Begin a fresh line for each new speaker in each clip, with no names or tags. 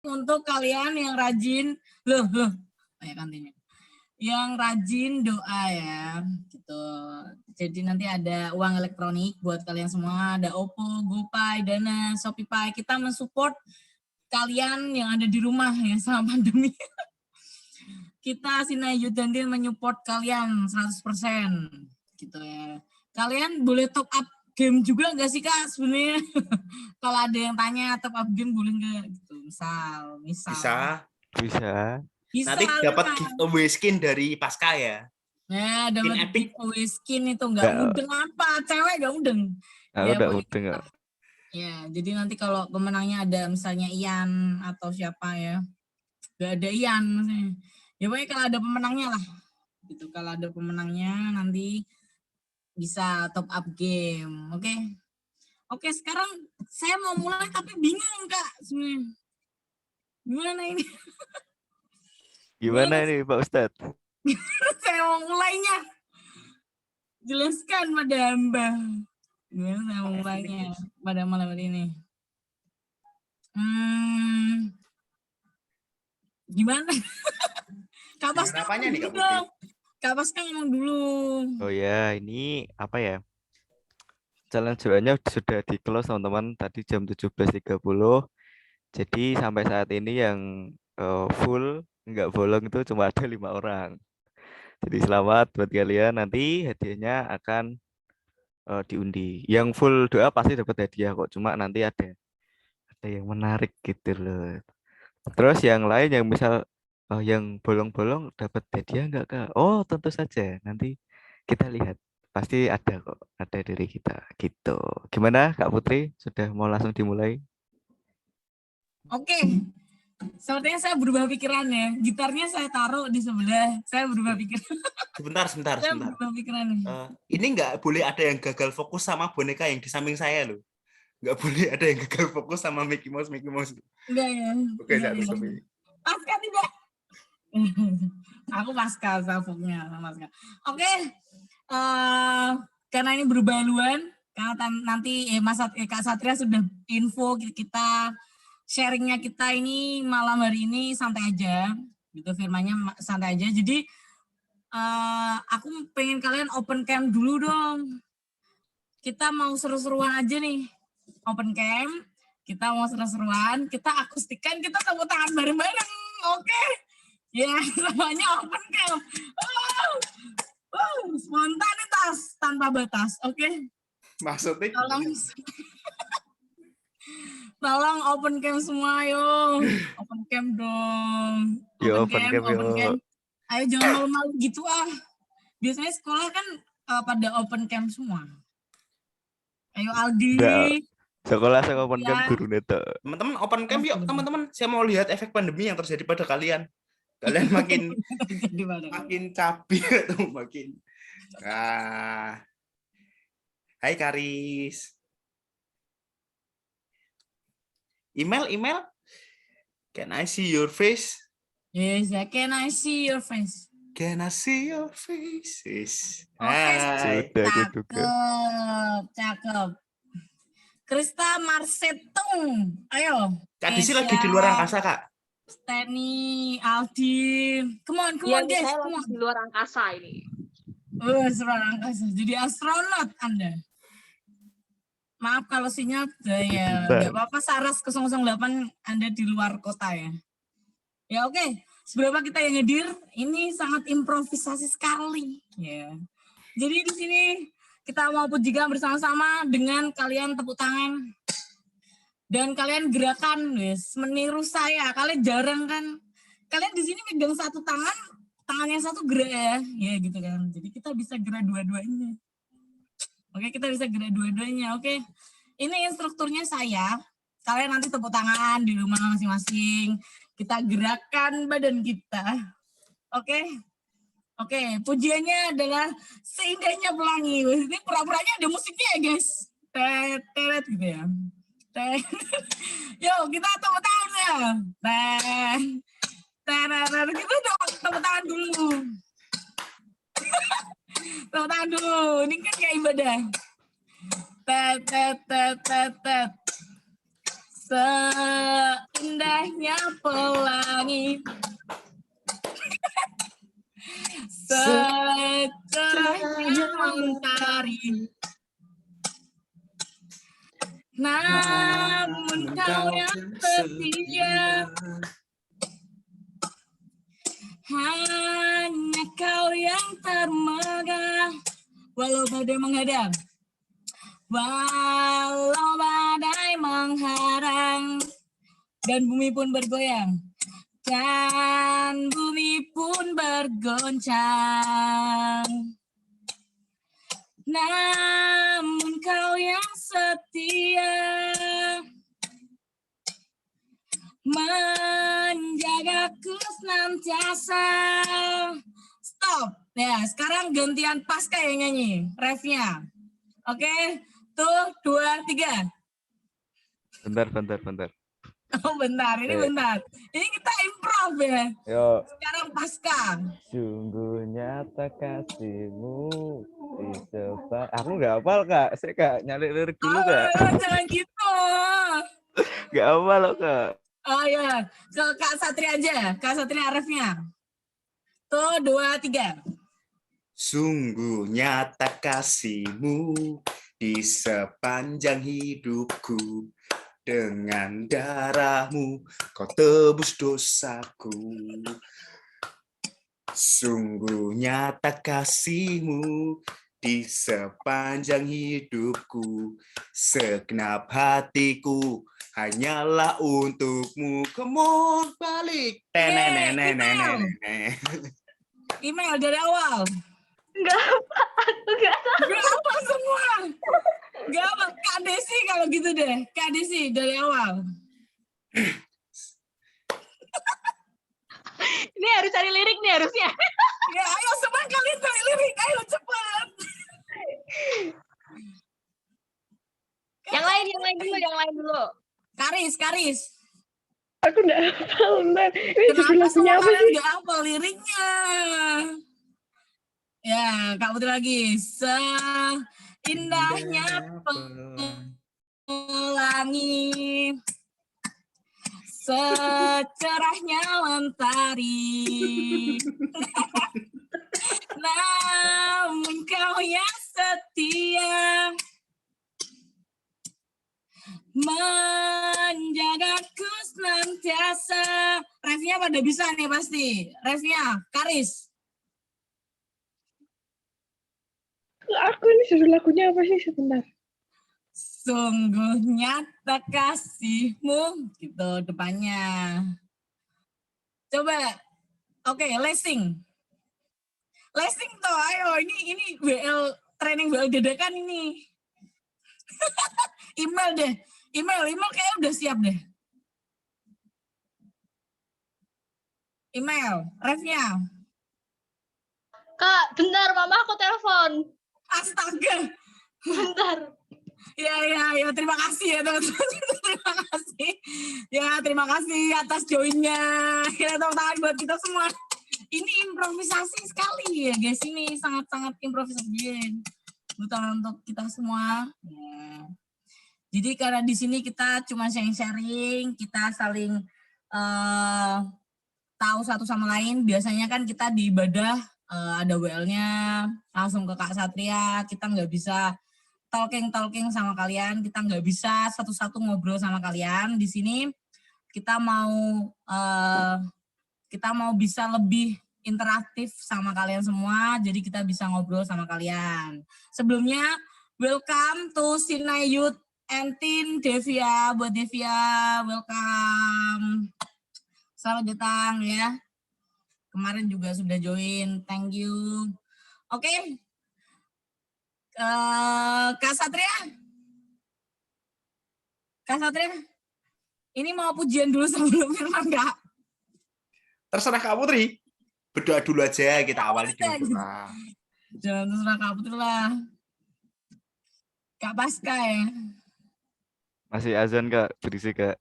untuk kalian yang rajin, loh, kayak kantinnya. Yang rajin doa ya, gitu. Jadi nanti ada uang elektronik buat kalian semua, ada OPPO, GoPay, Dana, ShopeePay. Kita mensupport kalian yang ada di rumah ya selama pandemi. Kita Sinai Youth Dantil menyupport kalian 100% gitu ya. Kalian boleh top up game juga nggak sih Kak sebenarnya? Kalau ada yang tanya top up game boleh nggak gitu. Misal.
Bisa.
Bisa.
Nanti dapat giveaway skin dari Pasca ya.
Nah, dapat giveaway skin itu nggak mudeng apa? Cewek nggak mudeng.
Ya, udah mudeng.
Ya, jadi nanti kalau pemenangnya ada misalnya Ian atau siapa ya. Nggak ada Ian maksudnya. Ya pokoknya kalau ada pemenangnya lah. Gitu. Kalau ada pemenangnya nanti bisa top up game. Oke. Oke, sekarang saya mau mulai tapi bingung Kak sebenarnya. Gimana ini?
Gimana nih Pak Ustadz?
Saya mau mulainya. Jelaskan pada hamba. Gimana saya mau mulainya pada malam ini? Gimana? Kak Pasca ngomong dulu dong. Kak Pasca ngomong dulu.
Oh ya, ini apa ya? Challenge-nya sudah di-close teman-teman tadi jam 17.30. Jadi sampai saat ini yang full nggak bolong itu cuma ada 5 orang. Jadi selamat buat kalian, nanti hadiahnya akan diundi. Yang full doa pasti dapat hadiah kok, cuma nanti ada yang menarik gitu loh. Terus yang lain yang misal yang bolong-bolong dapat hadiah enggak Kak? Oh tentu saja, nanti kita lihat. Pasti ada kok, ada dari kita gitu. Gimana Kak Putri? Sudah mau langsung dimulai?
Oke. Sepertinya saya berubah pikiran ya. Gitarnya saya taruh di sebelah. Saya berubah pikiran.
Sebentar.
Saya berubah pikiran.
Ini nggak boleh ada yang gagal fokus sama boneka yang di samping saya loh. Nggak boleh ada yang gagal fokus sama Mickey Mouse.
Enggak ya.
Oke, saya tutup ini.
Pasca tidak. Aku Pasca salvonya sama Pasca. Oke. Karena ini berubah haluan, karena nanti Kak Satria sudah info kita sharingnya kita ini malam hari ini santai aja, gitu firmanya santai aja. Jadi aku pengen kalian open cam dulu dong. Kita mau seru-seruan aja nih, open cam. Kita mau seru-seruan, kita akustikan, kita tepuk tangan bareng-bareng, oke? Ya, semuanya open cam. Spontanitas tanpa batas, oke?
Maksudnya?
Tolong open cam semua, yo. Open cam dong. Open cam. Ayo jangan malu-malu gitu ah. Biasanya sekolah kan pada open cam semua. Ayo Aldi.
Sekolah saya open cam guru neto.
Teman-teman open cam yuk, teman-teman. Saya mau lihat efek pandemi yang terjadi pada kalian. Kalian makin cabi atau makin. Hai Karis. Email. Can I see your face?
Yes, can I see your face?
Can I see your face? Yes.
Cakep. Krista Marsetung, ayo.
Kak Desi lagi di luar angkasa, Kak.
Steny, Aldi, come on guys.
Saya lagi di luar angkasa ini.
Luar angkasa. Jadi astronot Anda. Maaf kalau sinyal ya nggak apa-apa. Saras 008 Anda di luar kota ya. Ya oke. Seberapa kita yang hadir ini sangat improvisasi sekali ya. Jadi di sini kita mau pujikan bersama-sama dengan kalian tepuk tangan dan kalian gerakan guys meniru saya. Kalian jarang kan? Kalian di sini pegang satu tangan yang satu gerak ya gitu kan. Jadi kita bisa gerak dua-duanya. Oke, kita bisa gerak dua-duanya. Oke. Ini instrukturnya saya. Kalian nanti tepuk tangan di rumah masing-masing. Kita gerakan badan kita. Oke. Oke, pujiannya adalah seindahnya pelangi. Ini pura-puranya ada musiknya ya, guys. Teret gitu ya. Yuk, kita tepuk tangan ya. Kita tepuk tangan dulu. Tepuk tangan dulu. Ini kan kayak ibadah. Seindahnya pelangi, secerahnya mentari, namun kau yang setia, hanya kau yang termegah. Walau badai menghadang, walau badai mengharang, dan bumi pun bergoyang, dan bumi pun bergoncang, namun kau yang setia, menjagaku senantiasa. Stop. Ya, sekarang gantian Pasca yang nyanyi, refnya. Oke, tuh 2, 3.
Bentar.
Oh bentar, ini bentar. Ini kita improv ya.
Yo.
Sekarang Pasca.
Sungguh nyata kasihmu di depan. Aku nggak hafal Kak. Saya Kak nyari lirik dulu Kak.
Jangan gitu.
Nggak hafal loh Kak.
Oh ya, ke Kak Satria aja. Kak Satria refnya. Tuh 2, 3.
Sungguh nyata kasihmu di sepanjang hidupku, dengan darahmu kau tebus dosaku. Sungguh nyata kasihmu di sepanjang hidupku, segenap hatiku hanyalah untukmu. Come balik.
Email dari awal.
Enggak apa, aku enggak tahu.
Gak apa semua. Gak apa. Kak Desi kalau gitu deh. Kak Desi dari awal.
Ini harus cari lirik nih harusnya.
Ya ayo semua kalian cari lirik. Ayo cepat.
Yang lain dulu.
Karis.
Aku nggak hafal, Mbak. Ini judul
Kenapa
lagunya
semua
apa
kalian
sih?
gak hafal liriknya? Ya, Kak Putri lagi. Seindahnya pelangi, secerahnya mentari, namun kau yang setia, menjagaku senantiasa. Refnya pada bisa nih pasti. Refnya, Karis.
Aku ini judul lagunya apa sih sebentar?
Sungguh nyata kasihmu, gitu depannya. Coba, oke, lesing toh, ayo ini WL training WL dadakan ini. Email kayaknya udah siap deh. Email, refnya.
Kak, bentar, mama aku telepon.
Astaga.
Bentar.
Ya, terima kasih ya teman-teman. Terima kasih. Ya, terima kasih atas joinnya. Ya, tepuk tangan buat kita semua. Ini improvisasi sekali ya guys. Ini sangat-sangat improvisasi. Bukan untuk kita semua. Ya. Jadi karena di sini kita cuma sharing, kita saling tahu satu sama lain. Biasanya kan kita di ibadah ada WL-nya langsung ke Kak Satria. Kita nggak bisa talking sama kalian, kita nggak bisa satu-satu ngobrol sama kalian. Di sini kita mau bisa lebih interaktif sama kalian semua, jadi kita bisa ngobrol sama kalian. Sebelumnya, welcome to Sinai Youth and Teen Devia. Buat Devia, welcome. Selamat datang ya. Kemarin juga sudah join, thank you. Oke. Kak Satria, ini mau pujian dulu sebelum firman Kak?
Terserah Kak Putri. Berdoa dulu aja, kita awali dengan doa.
Jangan terserah Kak Putri lah. Kak Pasca ya.
Masih azan Kak, berisik Kak.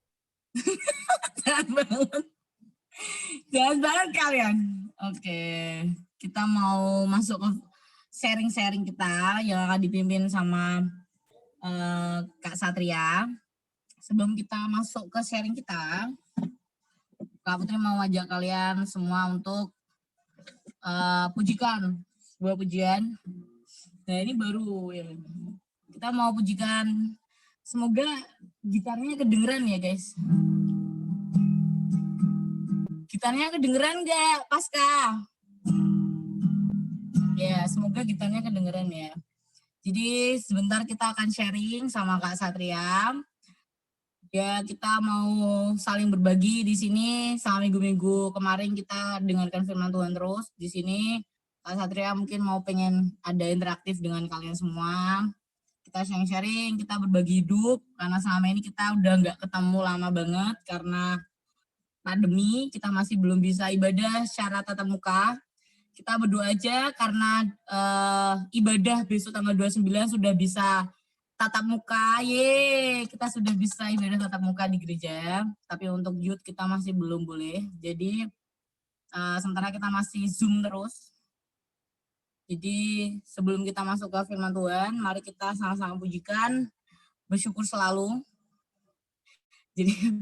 Jangan banget kalian. Oke, kita mau masuk ke sharing-sharing kita yang akan dipimpin sama Kak Satria. sebelum kita masuk ke sharing kita, Kak Putri mau ajak kalian semua untuk pujikan sebuah pujian. Nah ini baru ya. Kita mau pujikan, semoga gitarnya kedengeran ya guys. Gitarnya kedengeran nggak, Pasca? Ya, semoga gitarnya kedengeran ya. Jadi sebentar kita akan sharing sama Kak Satria. Ya, kita mau saling berbagi di sini. Sama minggu-minggu kemarin kita dengarkan firman Tuhan terus. Di sini Kak Satria mungkin mau pengen ada interaktif dengan kalian semua. Kita sharing-sharing, kita berbagi hidup. Karena selama ini kita udah nggak ketemu lama banget karena pandemi, kita masih belum bisa ibadah secara tatap muka. Kita berdoa aja karena ibadah besok tanggal 29 sudah bisa tatap muka. Kita sudah bisa ibadah tatap muka di gereja. Tapi untuk youth kita masih belum boleh. Jadi sementara kita masih Zoom terus. Jadi sebelum kita masuk ke firman Tuhan, mari kita sama-sama pujikan, bersyukur selalu. Jadi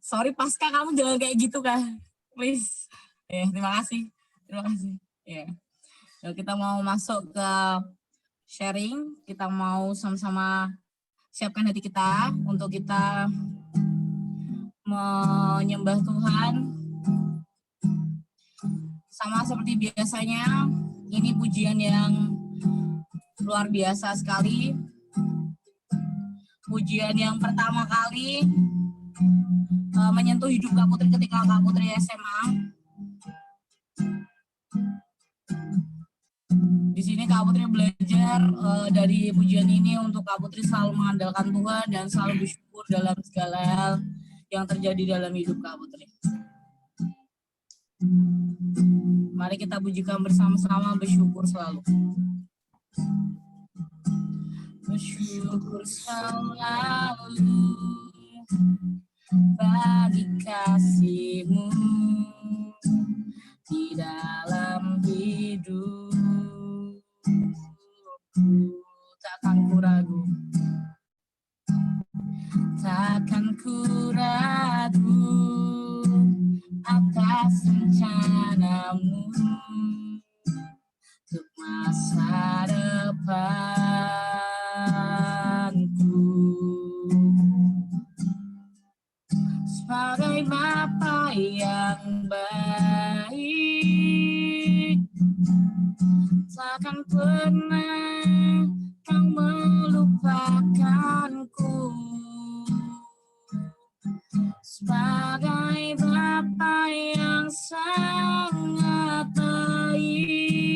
sorry Pasca, kamu jangan kayak gitu Kak, please. Terima kasih. Ya. Kita mau masuk ke sharing, kita mau sama-sama siapkan hati kita untuk kita menyembah Tuhan. Sama seperti biasanya, ini pujian yang luar biasa sekali. Pujian yang pertama kali menyentuh hidup Kak Putri ketika Kak Putri SMA. Di sini Kak Putri belajar dari pujian ini untuk Kak Putri selalu mengandalkan Tuhan dan selalu bersyukur dalam segala hal yang terjadi dalam hidup Kak Putri. Mari kita pujikan bersama-sama, bersyukur selalu. Bersyukur selalu bagi kasih-Mu di dalam hidup. Takkan ku ragu, takkan ku ragu atas rencana-Mu untuk masa depanku. Sebagai Bapa yang baik, takkan pernah Kau melupakanku. Sebagai Bapa yang sangat baik,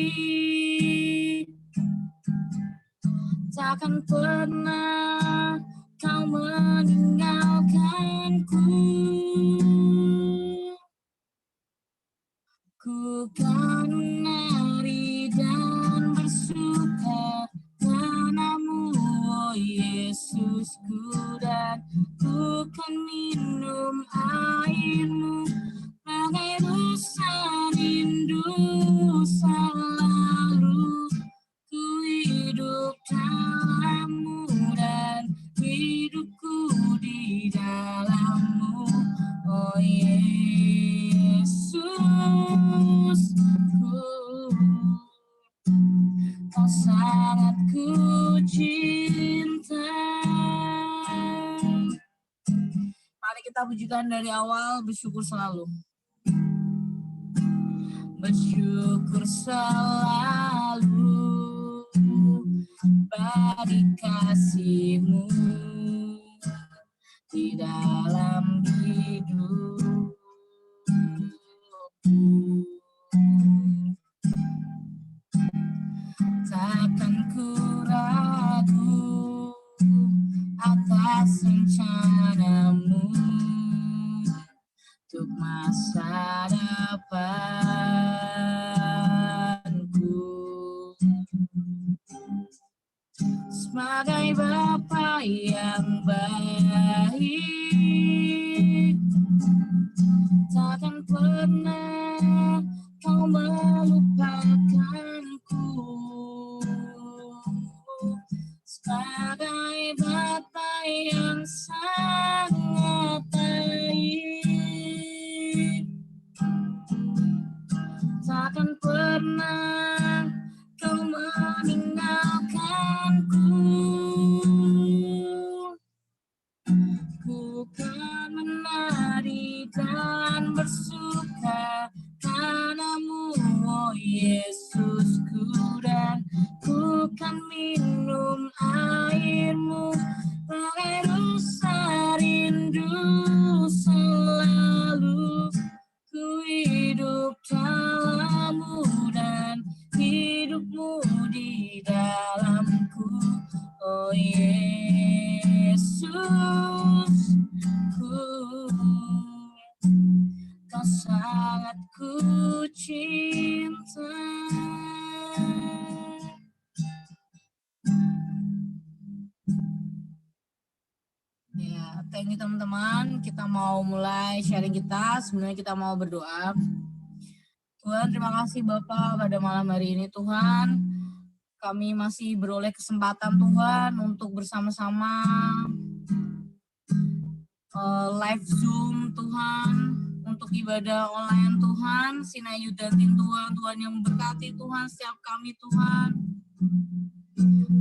takkan pernah Kau meninggalkanku. Ku kan menari dan bersuka karena-Mu, oh Yesusku, dan ku kan minum air-Mu bagai resapan rindu selalu. Ku hidup dalam-Mu dan hidupku di dalam-Mu, oh Yesusku. Kau sangat ku cinta. Mari kita pujikan dari awal, bersyukur selalu. Bersyukur selalu bagi kasih-Mu di dalam hidup. Takkan ku ragu atas rencana-Mu untuk masa depanku. Sebagai Bapa yang baik, takkan pernah Kau melupakanku. Sebagai Bapa yang Takkan pernah kau meninggalkanku. Ku kan menari dan bersuka karenamu, oh Yesusku, dan ku kan minum airmu bagai rasa rindu selalu. Ku hidup dalammu dan hidupmu di dalamku, oh Yesus. Kau sangat ku cinta. Ya, thank you teman-teman. Kita mau mulai sharing kita. Sebenarnya kita mau berdoa. Tuhan, terima kasih Bapak pada malam hari ini Tuhan. Kami masih beroleh kesempatan Tuhan untuk bersama-sama live Zoom Tuhan, untuk ibadah online Tuhan. Sinai Yudatin Tuhan, Tuhan yang memberkati Tuhan setiap kami Tuhan.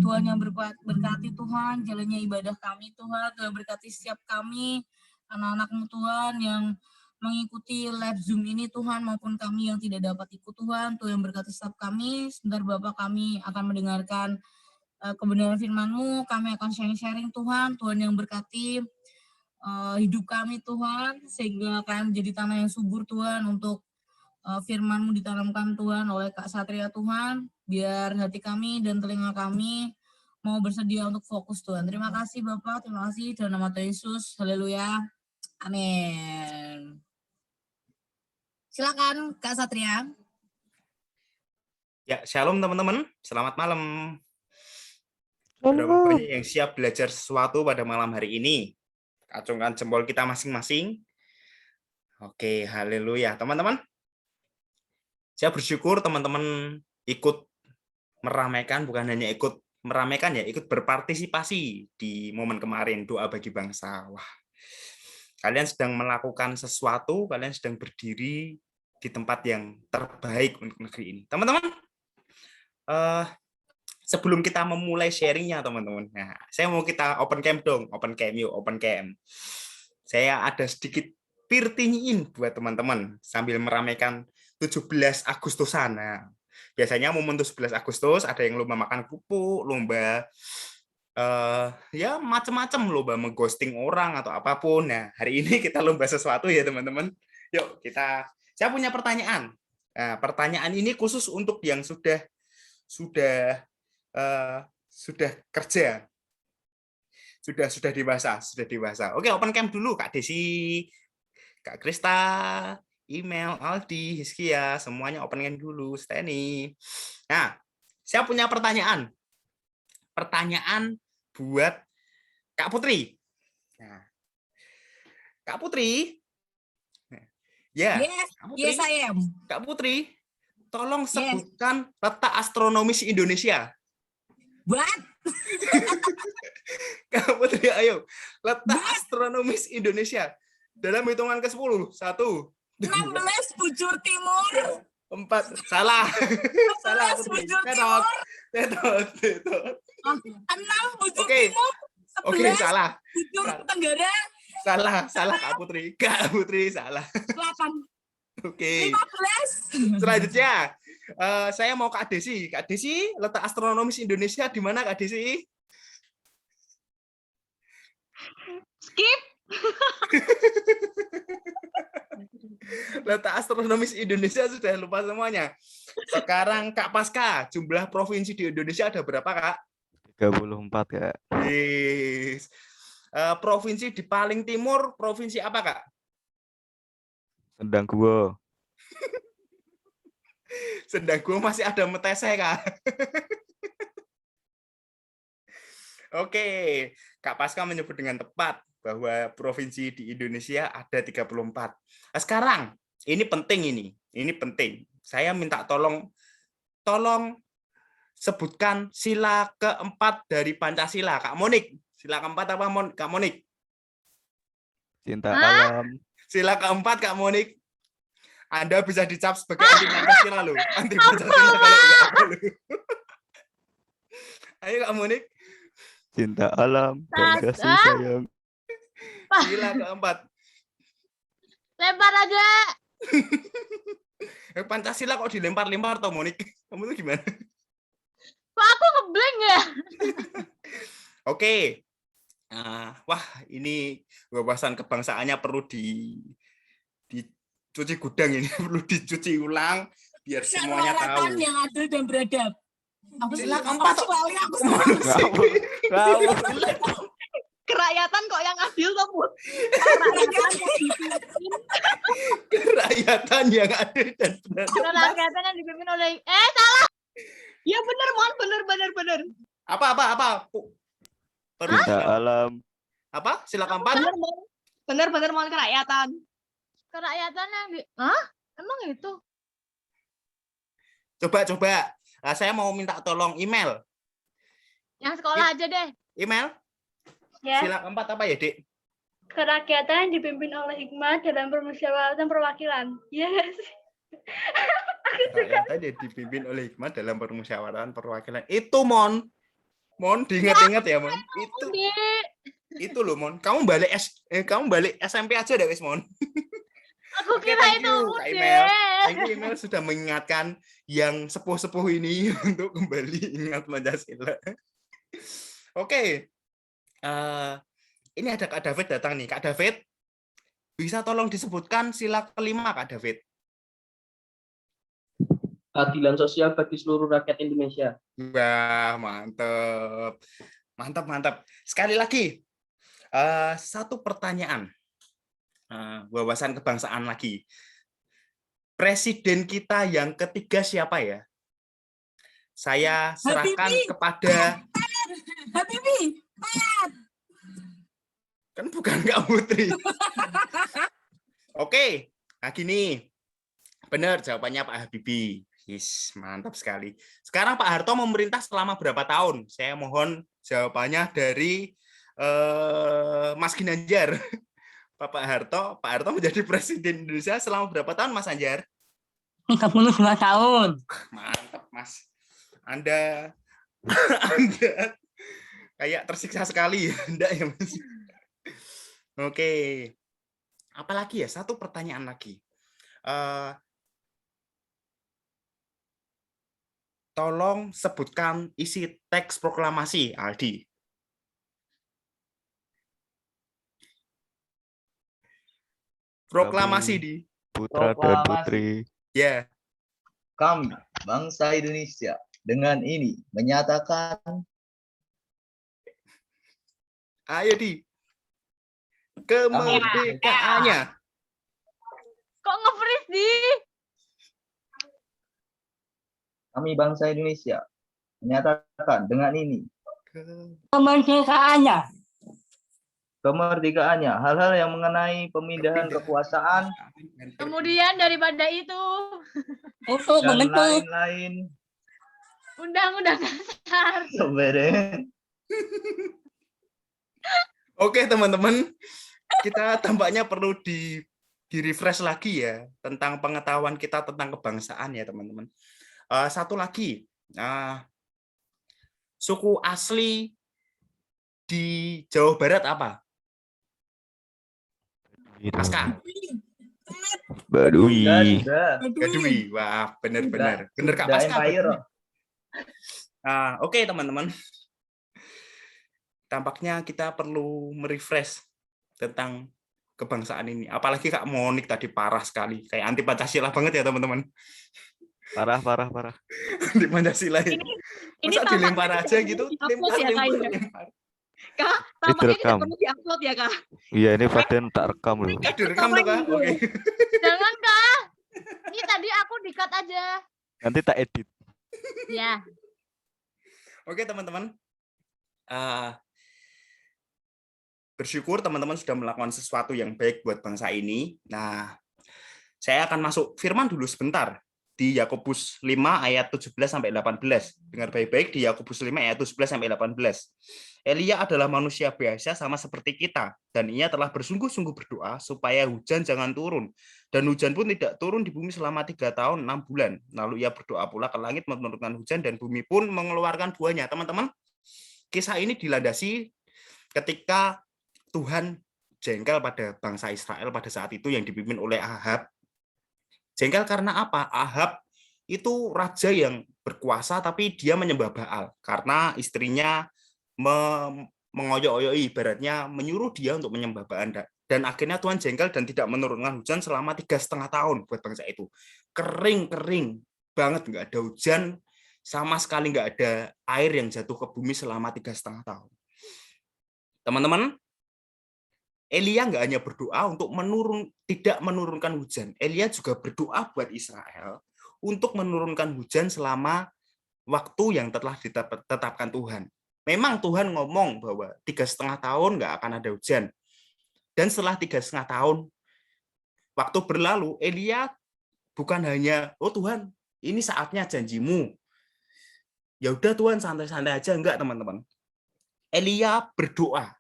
Tuhan yang berkati Tuhan jalannya ibadah kami Tuhan. Tuhan berkati setiap kami anak-anak-Mu Tuhan yang mengikuti live Zoom ini Tuhan, maupun kami yang tidak dapat ikut Tuhan. Tuhan berkati setiap kami. Sebentar Bapak, kami akan mendengarkan kebenaran firman-Mu. Kami akan sharing-sharing Tuhan. Tuhan yang berkati hidup kami Tuhan, sehingga kami menjadi tanah yang subur Tuhan, untuk firman-Mu ditanamkan Tuhan oleh Kak Satria Tuhan, biar hati kami dan telinga kami mau bersedia untuk fokus Tuhan. Terima kasih Bapak, terima kasih dalam nama Tuhan Yesus, haleluya, amin. Silakan Kak Satria.
Ya, shalom teman-teman, selamat malam. Berapa banyak yang siap belajar sesuatu pada malam hari ini? Acungkan jempol kita masing-masing. Oke, haleluya. Teman-teman, saya bersyukur teman-teman ikut meramaikan, bukan hanya ikut meramaikan ya, ikut berpartisipasi di momen kemarin doa bagi bangsa. Wah, kalian sedang melakukan sesuatu, kalian sedang berdiri di tempat yang terbaik untuk negeri ini. Teman-teman, sebelum kita memulai sharingnya teman-teman, nah, saya mau kita open cam dong, open cam yuk, open cam. Saya ada sedikit pirtinyin buat teman-teman sambil meramaikan 17 Agustusan. Nah, biasanya momen 17 Agustus ada yang lomba makan kerupuk, lomba ya macam-macam, lomba mengghosting orang atau apapun. Nah, hari ini kita lomba sesuatu ya teman-teman. Yuk saya punya pertanyaan. Nah, pertanyaan ini khusus untuk yang sudah kerja, sudah dewasa. Oke, open cam dulu Kak Desi, Kak Krista, Email, Aldi, Hizkia, semuanya open cam dulu. Steny. Nah, saya punya pertanyaan buat Kak Putri. Nah, Kak Putri, ya,
Yes,
Kak Putri,
yes I am.
Kak Putri, tolong sebutkan letak astronomis Indonesia.
What?
Kak Putri, ayo, letak astronomis Indonesia dalam hitungan ke-10. 1,
16 bujur timur.
4, salah. Salah, Putri.
Bujur timur.
Tetot.
6 bujur
Oke.
timur. 11
Oke, salah.
bujur tenggara.
Salah Kak Putri. Kak Putri salah.
8.
Oke.
15.
Selanjutnya, saya mau Kak Desi. Kak Desi, letak astronomis Indonesia di mana Kak Desi?
Skip.
Letak astronomis Indonesia sudah lupa semuanya. Sekarang Kak Pasca, jumlah provinsi di Indonesia ada berapa Kak?
34 Kak.
Yes. Provinsi di paling timur, provinsi apa Kak?
Sendangguo.
Sendangguo masih ada metese Kak. Oke, Kak Pasca menyebut dengan tepat bahwa provinsi di Indonesia ada 34. Nah, sekarang, ini penting. Saya minta tolong sebutkan sila keempat dari Pancasila. Kak Monik, sila keempat apa Kak Monik?
Cinta alam.
Sila keempat Kak Monik. Anda bisa dicap sebagai anti Pancasila loh. Anti Pancasila kalau enggak apa loh. Ayo Kak Monik,
Cinta alam dan kasih
Ah.
sayang.
sila keempat.
Lempar aja.
Pancasila kok dilempar-lempar toh Monik? Kamu tuh gimana?
Kok aku ngeblank ya?
Oke. Wah, ini wawasan kebangsaannya perlu dicuci gudang ini, perlu dicuci ulang biar semuanya
Keselamatan
tahu.
yang adil dan beradab. Apa sih?
Sila keempat
Aku
toh.
lali, aku
Ngawur, ngawur.
Kerakyatan kok yang adil tuh, Bu.
Kerakyatan yang adil dan benar.
Kerakyatan yang dipimpin oleh salah. Ya bener, Mon, bener.
Apa? Perlu
Cinta alam.
apa? Sila keempat.
Bener, Mon, kerakyatan. Kerakyatan yang emang itu?
Coba. Saya mau minta tolong email.
Yang sekolah aja deh.
Email.
Ya,
Sila keempat apa ya, Dek?
kerakyatan yang dipimpin oleh hikmat dalam permusyawaratan perwakilan. Yes.
Kerakyatan yang dipimpin oleh hikmat dalam permusyawaratan perwakilan. Itu, Mon. Mon, diingat-ingat ya, Mon. Itu loh, Mon. Kamu balik SMP aja deh, wis, Mon.
Aku
Oke,
kira
thank
itu
you, Kak
udah.
Email. Thank you, Email sudah mengingatkan yang sepuh-sepuh ini untuk kembali ingat Pancasila. Oke. Ini ada Kak David datang nih. Kak David, bisa tolong disebutkan sila kelima, Kak David?
Keadilan sosial bagi seluruh rakyat Indonesia.
Wah, mantap. Sekali lagi, satu pertanyaan. Wawasan kebangsaan lagi. Presiden kita yang ketiga siapa ya? Saya serahkan kepada
Habibie.
kan bukan Kak Putri. Oke, nah gini. Benar jawabannya Pak Habibie. Yes, mantap sekali. Sekarang Pak Harto memerintah selama berapa tahun? Saya mohon jawabannya dari Mas Ginanjar. Pak Harto menjadi presiden Indonesia selama berapa tahun, Mas Anjar?
32 tahun.
Mantap, Mas. Anda kayak tersiksa sekali, enggak ya, Mas? Oke. Apalagi ya? Satu pertanyaan lagi. Tolong sebutkan isi teks proklamasi, Aldi. Proklamasi
Kami
di.
putra dan
Proklamasi.
putri.
Ya.
Kami, bangsa Indonesia, dengan ini menyatakan
Ayo di. Kemerdekaannya.
Kok nge-freeze di?
kami bangsa Indonesia menyatakan dengan ini kemerdekaannya hal-hal yang mengenai pemindahan kekuasaan
Kemudian daripada itu,
Untuk
dan
membentuk
lain-lain
undang-undang dasar.
sovereign.
Oke, teman-teman. Kita tampaknya perlu di-refresh lagi ya tentang pengetahuan kita tentang kebangsaan ya, teman-teman. Satu lagi, suku asli di Jawa Barat apa? Aska,
Baduy.
Sudah
Gadui. Wah, benar-benar. Benar Kak
sudah
Aska.
empire.
Oke, teman-teman. Tampaknya kita perlu merefresh tentang kebangsaan ini. Apalagi Kak Monik tadi parah sekali, kayak anti Pancasila banget ya, teman-teman.
Parah.
Anti Pancasila ini.
Ini
Masa dilempar
tampaknya
aja
tidak
gitu,
perlu di-upload ya, Kak, ya?
lempar.
Kak,
Itu
tampaknya tidak
rekam.
perlu di-upload ya, Kak.
Iya, ini Faden tak rekam loh.
Kak, direkam tuh, Kak? Oke.
Jangan, Kak. Ini tadi aku di-cut aja.
Nanti tak edit.
Ya.
Oke, teman-teman. Bersyukur teman-teman sudah melakukan sesuatu yang baik buat bangsa ini. Nah, saya akan masuk firman dulu sebentar di Yakobus 5 ayat 17 sampai 18. Dengar baik-baik di Yakobus 5 ayat 17 sampai 18. Elia adalah manusia biasa sama seperti kita, dan ia telah bersungguh-sungguh berdoa supaya hujan jangan turun. Dan hujan pun tidak turun di bumi selama 3 tahun 6 bulan. Lalu ia berdoa pula ke langit menurunkan hujan, dan bumi pun mengeluarkan buahnya. Teman-teman, kisah ini dilandasi ketika Tuhan jengkel pada bangsa Israel pada saat itu yang dipimpin oleh Ahab. Jengkel karena apa? Ahab itu raja yang berkuasa, tapi dia menyembah Baal karena istrinya mengoyok-oyoki, ibaratnya menyuruh dia untuk menyembah Baal. Dan akhirnya Tuhan jengkel dan tidak menurunkan hujan selama 3,5 tahun buat bangsa itu. Kering banget, nggak ada hujan sama sekali, nggak ada air yang jatuh ke bumi selama 3,5 tahun. Teman-teman, Elia nggak hanya berdoa untuk tidak menurunkan hujan. Elia juga berdoa buat Israel untuk menurunkan hujan selama waktu yang telah ditetapkan Tuhan. Memang Tuhan ngomong bahwa 3,5 tahun nggak akan ada hujan. Dan setelah 3,5 tahun, waktu berlalu, Elia bukan hanya, oh Tuhan, ini saatnya janjimu. Ya udah Tuhan, santai-santai aja. Enggak, teman-teman. Elia berdoa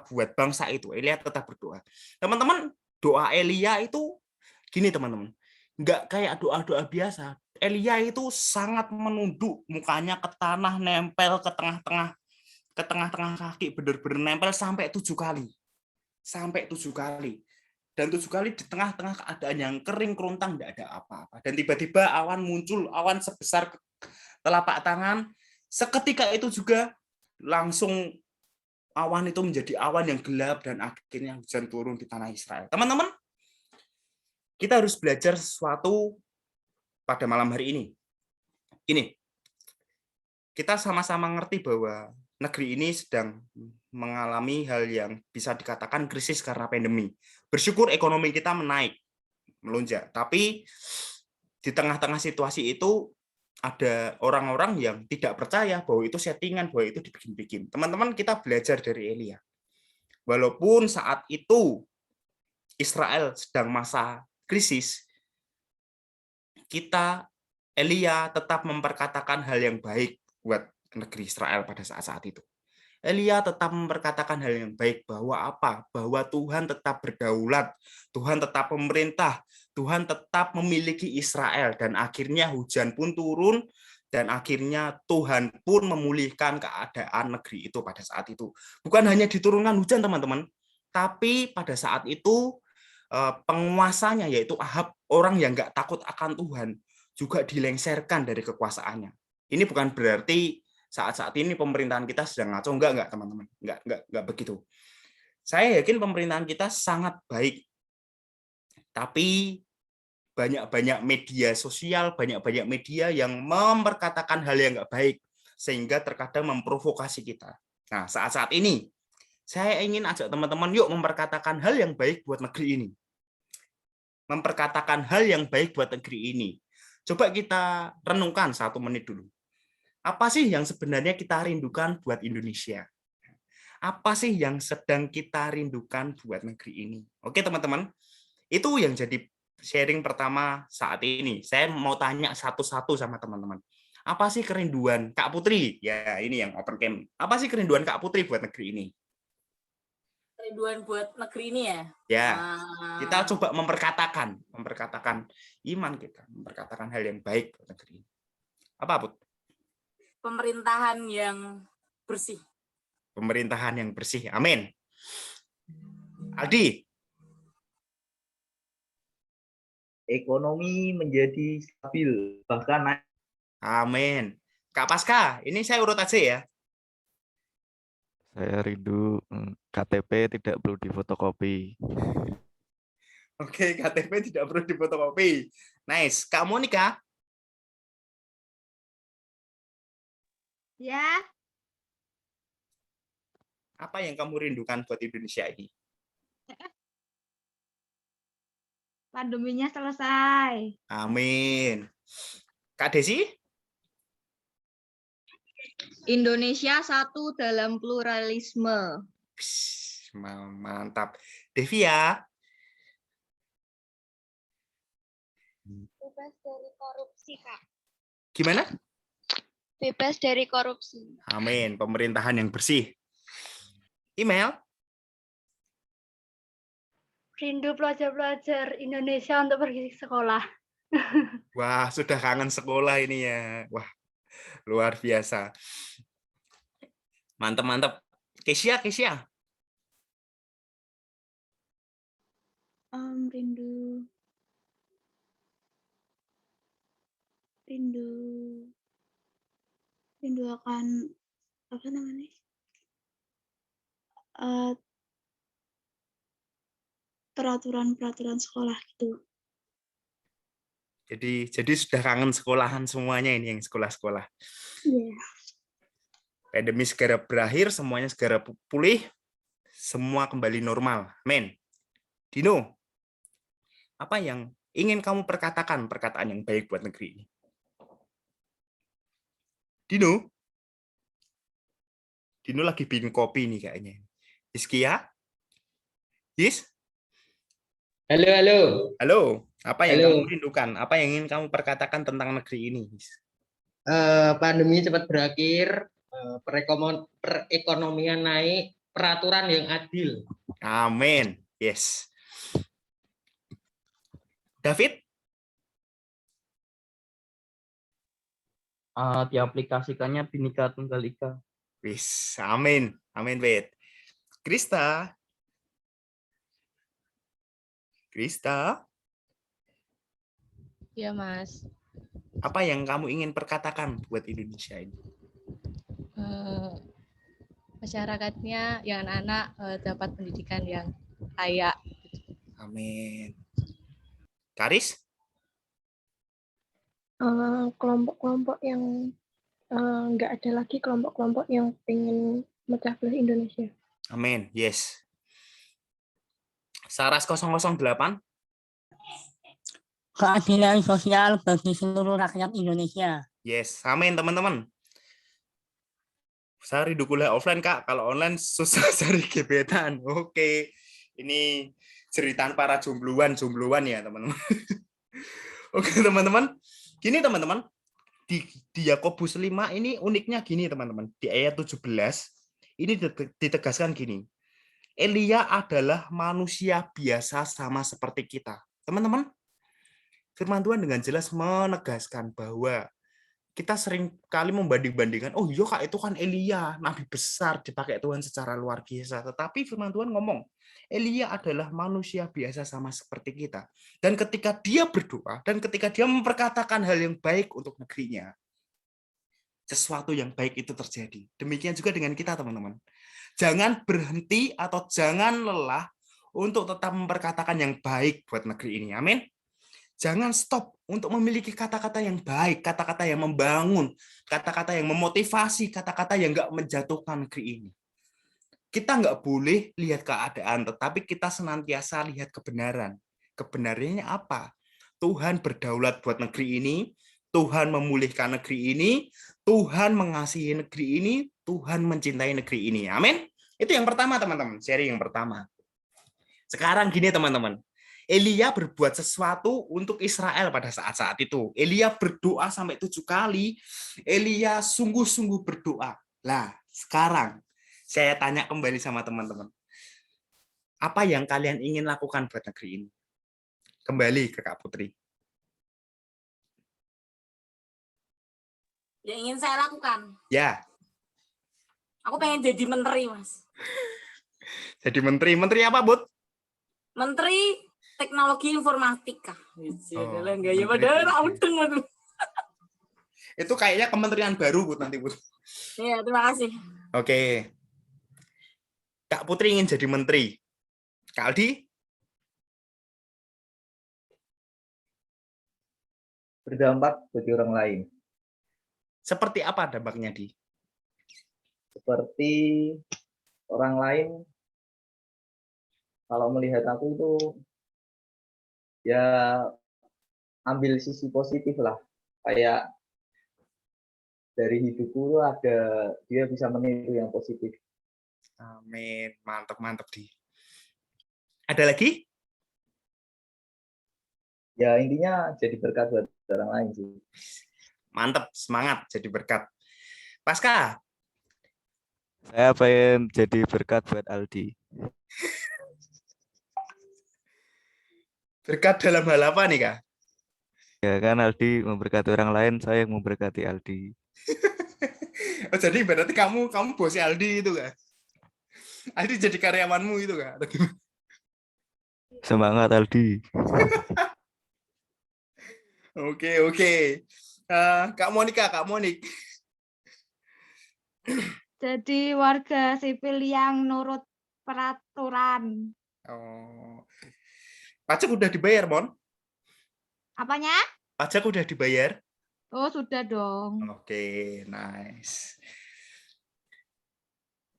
buat bangsa itu. Elia tetap berdoa. Teman-teman, doa Elia itu gini, teman-teman. Enggak kayak doa-doa biasa. Elia itu sangat menunduk mukanya ke tanah, nempel ke tengah-tengah kaki, benar-benar nempel sampai 7 kali. Dan 7 kali di tengah-tengah keadaan yang kering kerontang, tidak ada apa-apa. Dan tiba-tiba awan muncul, awan sebesar telapak tangan. Seketika itu juga langsung awan itu menjadi awan yang gelap dan akhirnya hujan turun di tanah Israel. Teman-teman, kita harus belajar sesuatu pada malam hari ini. Ini, kita sama-sama ngerti bahwa negeri ini sedang mengalami hal yang bisa dikatakan krisis karena pandemi. Bersyukur ekonomi kita melonjak. Tapi di tengah-tengah situasi itu ada orang-orang yang tidak percaya bahwa itu settingan, bahwa itu dibikin-bikin. Teman-teman, kita belajar dari Elia. Walaupun saat itu Israel sedang masa krisis, Elia tetap memperkatakan hal yang baik buat negeri Israel pada saat-saat itu. Elia tetap memperkatakan hal yang baik bahwa apa? Bahwa Tuhan tetap berdaulat, Tuhan tetap memerintah, Tuhan tetap memiliki Israel, dan akhirnya hujan pun turun, dan akhirnya Tuhan pun memulihkan keadaan negeri itu pada saat itu. Bukan hanya diturunkan hujan, teman-teman, tapi pada saat itu penguasanya, yaitu Ahab, orang yang nggak takut akan Tuhan, juga dilengsarkan dari kekuasaannya. Ini bukan berarti saat-saat ini pemerintahan kita sedang ngaco, enggak teman-teman, enggak begitu. Saya yakin pemerintahan kita sangat baik, tapi banyak-banyak media sosial, banyak-banyak media yang memperkatakan hal yang enggak baik, sehingga terkadang memprovokasi kita. Nah, saat-saat ini saya ingin ajak teman-teman, yuk memperkatakan hal yang baik buat negeri ini. Memperkatakan hal yang baik buat negeri ini. Coba kita renungkan 1 menit dulu. Apa sih yang sebenarnya kita rindukan buat Indonesia? Apa sih yang sedang kita rindukan buat negeri ini? Oke, teman-teman. Itu yang jadi sharing pertama saat ini. Saya mau tanya satu-satu sama teman-teman. Apa sih kerinduan Kak Putri? Ya, ini yang open cam. Apa sih kerinduan Kak Putri buat negeri ini?
Kerinduan buat negeri ini ya?
Ya, kita coba memperkatakan iman kita, memperkatakan hal yang baik buat negeri ini. Apa, Put?
Pemerintahan yang bersih.
Pemerintahan yang bersih. Amin. Aldi.
Ekonomi menjadi stabil, bahkan naik.
Amin. Kak Paska, ini saya urut aja ya.
Saya rindu KTP tidak perlu difotokopi.
Oke, KTP tidak perlu difotokopi. Nice. Kak Monica?
Ya,
Apa yang kamu rindukan buat Indonesia ini?
pandeminya selesai.
Amin. Kak Desi?
Indonesia satu dalam pluralisme.
Mantap. Devia?
Bebas dari korupsi, Kak.
Gimana?
bebas dari korupsi.
Amin. Pemerintahan yang bersih. Email.
Rindu pelajar-pelajar Indonesia untuk pergi ke sekolah.
Wah, sudah kangen sekolah ini ya. Wah, luar biasa. Mantap, mantap. Kesia.
Rindu akan apa namanya? Peraturan sekolah gitu.
Jadi sudah kangen sekolahan semuanya ini yang sekolah-sekolah.
Iya.
Pandemi segera berakhir, semuanya segera pulih, semua kembali normal. Amin. Dino, apa yang ingin kamu perkatakan perkataan yang baik buat negeri ini? Dino lagi bikin kopi nih kayaknya. Iskia? Yes? Halo. Apa yang kamu rindukan? Apa yang ingin kamu perkatakan tentang negeri ini?
Pandemi cepat berakhir, perekonomian naik, peraturan yang adil.
Amin. Yes. David?
Diaplikasikannya Bhinneka Tunggal Ika.
Wis, amin. Amin, Wid. Krista?
Ya, Mas.
Apa yang kamu ingin perkatakan buat Indonesia ini?
Masyarakatnya yang anak-anak dapat pendidikan yang layak.
Amin. Karis?
Kelompok-kelompok yang nggak ada lagi kelompok-kelompok yang pengen mecah belah Indonesia.
Amin. Yes. Saras 008?
Keadilan sosial bagi seluruh rakyat Indonesia.
Yes. Amin, teman-teman. Saya rindu kuliah offline, Kak. Kalau online susah cari gebetan. Oke. Ini ceritaan para jombloan ya, teman-teman. Oke, teman-teman. Gini, teman-teman. Di Yakobus 5 ini uniknya gini, teman-teman. Di ayat 17, ini ditegaskan gini. Elia adalah manusia biasa sama seperti kita. Teman-teman, firman Tuhan dengan jelas menegaskan bahwa kita sering kali membanding-bandingkan, oh iya Kak, itu kan Elia, nabi besar dipakai Tuhan secara luar biasa. Tetapi firman Tuhan ngomong, Elia adalah manusia biasa sama seperti kita. Dan ketika dia berdoa, dan ketika dia memperkatakan hal yang baik untuk negerinya, sesuatu yang baik itu terjadi. Demikian juga dengan kita, teman-teman. Jangan berhenti atau jangan lelah untuk tetap memperkatakan yang baik buat negeri ini. Amin. Jangan stop untuk memiliki kata-kata yang baik, kata-kata yang membangun, kata-kata yang memotivasi, kata-kata yang nggak menjatuhkan negeri ini. Kita nggak boleh lihat keadaan, tetapi kita senantiasa lihat kebenaran. Kebenarannya apa? Tuhan berdaulat buat negeri ini, Tuhan memulihkan negeri ini, Tuhan mengasihi negeri ini, Tuhan mencintai negeri ini. Amin. Itu yang pertama, teman-teman. Sharing yang pertama. Sekarang gini, teman-teman. Elia berbuat sesuatu untuk Israel pada saat-saat itu. Elia berdoa sampai 7 kali. Elia sungguh-sungguh berdoa. Lah, sekarang saya tanya kembali sama teman-teman. Apa yang kalian ingin lakukan buat negeri ini? Kembali ke Kak Putri.
Yang ingin saya lakukan?
Ya.
Aku pengen jadi menteri, Mas.
Jadi menteri. Menteri apa, Bud?
Menteri Teknologi Informatika.
Itu kayaknya kementerian baru, Bud, nanti, Bud.
Iya, terima kasih.
Oke. Kak Putri ingin jadi menteri. Kak Aldi?
Berdampak bagi orang lain.
Seperti apa dampaknya, Di?
Seperti orang lain, kalau melihat aku itu, ya ambil sisi positif lah. Kayak dari hidupku itu ada, dia bisa meniru yang positif.
Amin. Mantap, Di. Ada lagi?
Ya intinya jadi berkat buat orang lain sih.
Mantap, semangat jadi berkat. Pasca,
Saya pengen jadi berkat buat Aldi.
berkat dalam hal apa nih, Kak?
Ya kan Aldi memberkati orang lain, saya yang memberkati Aldi.
Oh, jadi berarti kamu bosnya Aldi itu, Kak? Aldi jadi karyawanmu itu, Kak? Atau gimana?
Semangat Aldi.
Oke. Kak Monik.
Jadi warga sipil yang nurut peraturan.
Oh. Pajak udah dibayar, Mon?
Apanya?
Pajak udah dibayar?
Oh, sudah dong.
Oke, nice.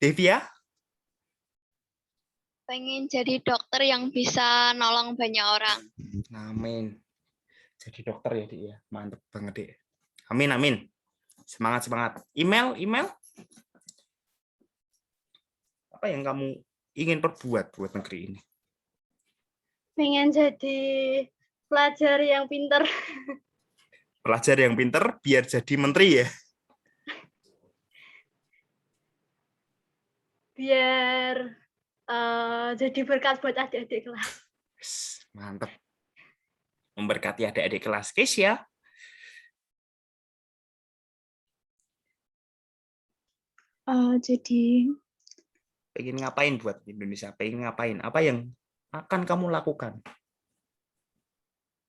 Devia?
Pengen jadi dokter yang bisa nolong banyak orang.
Amin. Jadi dokter ya, Dik ya. Mantep banget, Dik. Amin. Semangat. Email? Apa yang kamu ingin perbuat buat negeri ini?
Pengen jadi pelajar yang pinter.
Pelajar yang pinter biar jadi menteri ya?
Biar jadi berkat buat adik-adik kelas.
Mantep. Memberkati adik-adik kelas. Kesia?
Jadi
Pengen ngapain buat Indonesia? Pengen ngapain? Apa yang akan kamu lakukan?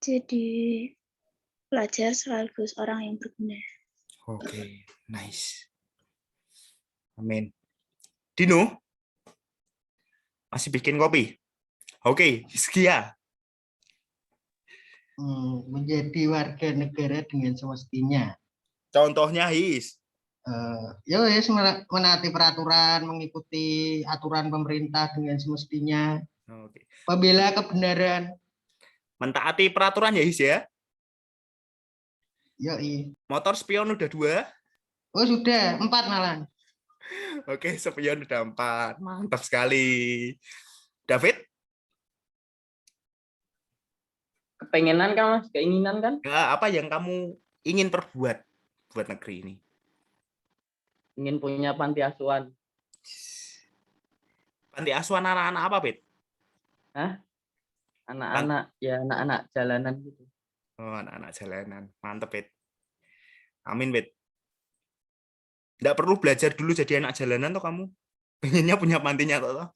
jadi pelajar sekaligus orang yang berguna.
Oke, nice. Amin. Dino? Masih bikin kopi? Oke, Hizkia.
Menjadi warga negara dengan semestinya.
Contohnya, His?
Ya wes, menaati peraturan, mengikuti aturan pemerintah dengan semestinya.
Oke.
Membela kebenaran.
Mentaati peraturan ya, His ya?
Yoi.
Motor spion udah 2?
Oh sudah, 4 malah.
Oke, spion udah 4. Mantap sekali. David?
Kepengenan kan Mas, keinginan kan?
Ya, apa yang kamu ingin perbuat buat negeri ini?
Ingin punya panti asuhan.
Panti asuhan anak-anak apa, Bet?
Hah? Anak-anak jalanan gitu.
Oh, anak-anak jalanan. Mantep, Bet. Amin, Bet. Nggak perlu belajar dulu jadi anak jalanan toh kamu? Pengennya punya pantinya toh?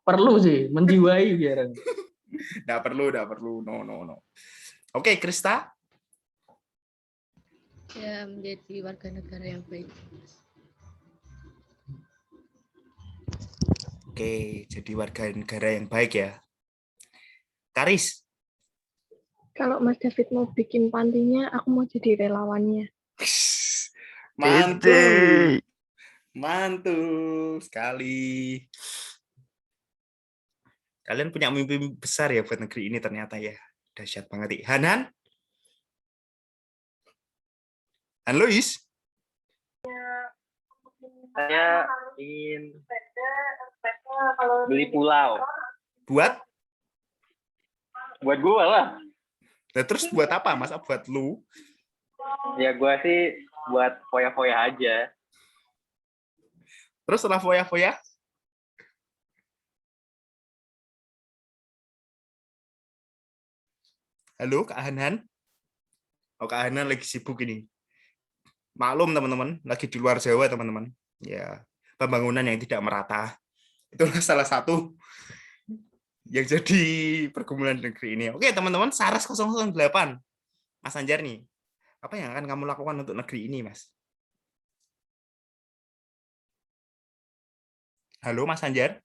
Perlu sih, menjiwai biar.
Nggak perlu. No. Oke, Krista?
Ya, menjadi warga negara yang baik.
Oke, jadi warga negara yang baik ya. Karis?
Kalau Mas David mau bikin pantinya, aku mau jadi relawannya.
Mantul sekali. Kalian punya mimpi besar ya buat negeri ini ternyata ya. Dahsyat banget. Hanan? Lois?
Saya ingin beli pulau.
Buat
gue lah.
Nah, terus buat apa, Mas? Buat lu?
Ya gue sih buat foya-foya aja.
Terus setelah foya-foya? Halo, Kak Hanan? Oh, Kak Hanan lagi sibuk ini. Maklum, teman-teman. Lagi di luar Jawa, teman-teman. Ya, pembangunan yang tidak merata. Itulah salah satu yang jadi pergumulan negeri ini. Oke, teman-teman. Saras 008. Mas Anjar nih. Apa yang akan kamu lakukan untuk negeri ini, Mas? Halo, Mas Anjar?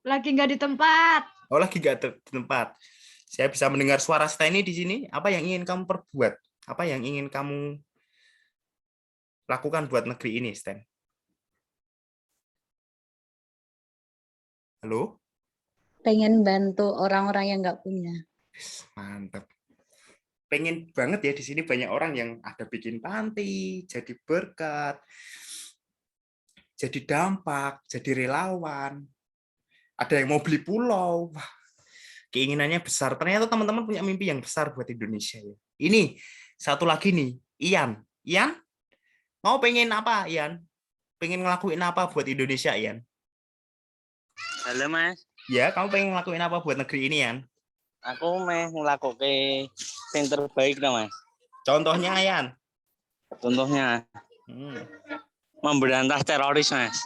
Lagi nggak di tempat.
Oh, lagi nggak di tempat. Saya bisa mendengar suara Steny di sini. Apa yang ingin kamu perbuat? Apa yang ingin kamu lakukan buat negeri ini, Stan? Halo?
Pengen bantu orang-orang yang nggak punya.
Mantap. Pengen banget ya di sini banyak orang yang ada bikin panti, jadi berkat, jadi dampak, jadi relawan. Ada yang mau beli pulau. Wah, keinginannya besar. Ternyata teman-teman punya mimpi yang besar buat Indonesia. Ya. Ini satu lagi nih, Ian. Ian? Mau pengen apa, Ian? Pengen ngelakuin apa buat Indonesia, Ian?
Halo Mas,
Ya, kamu pengen ngelakuin apa buat negeri ini, Ian?
aku meh ngelakuke yang terbaik dong Mas.
Contohnya, Ian?
Contohnya memberantas teroris Mas.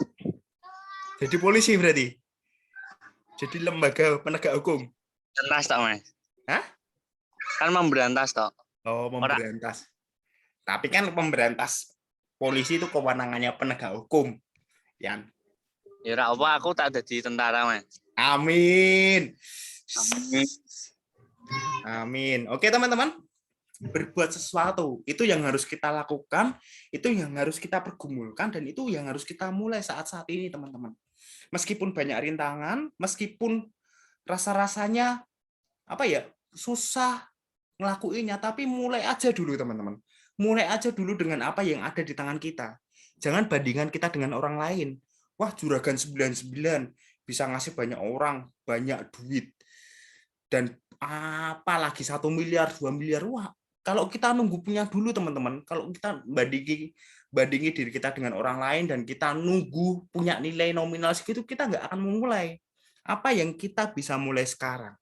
Jadi polisi berarti? Jadi lembaga penegak hukum?
Berantas tok Mas.
Hah?
Kan memberantas tok.
Oh, memberantas. Tapi kan pemberantas polisi itu kewenangannya penegak hukum, Ian.
Ya ora apa aku tak jadi tentara Mas.
Amin.
Amin.
Amin. Oke teman-teman, berbuat sesuatu itu yang harus kita lakukan, itu yang harus kita pergumulkan, dan itu yang harus kita mulai saat-saat ini teman-teman. Meskipun banyak rintangan, meskipun rasa-rasanya apa ya susah ngelakuinnya, tapi mulai aja dulu teman-teman. Mulai aja dulu dengan apa yang ada di tangan kita. Jangan bandingkan kita dengan orang lain. Wah, juragan 99 bisa ngasih banyak orang, banyak duit. Dan apalagi 1 miliar, 2 miliar. Wah, kalau kita nunggu punya dulu teman-teman, kalau kita bandingi diri kita dengan orang lain dan kita nunggu punya nilai nominal segitu, kita nggak akan memulai. Apa yang kita bisa mulai sekarang,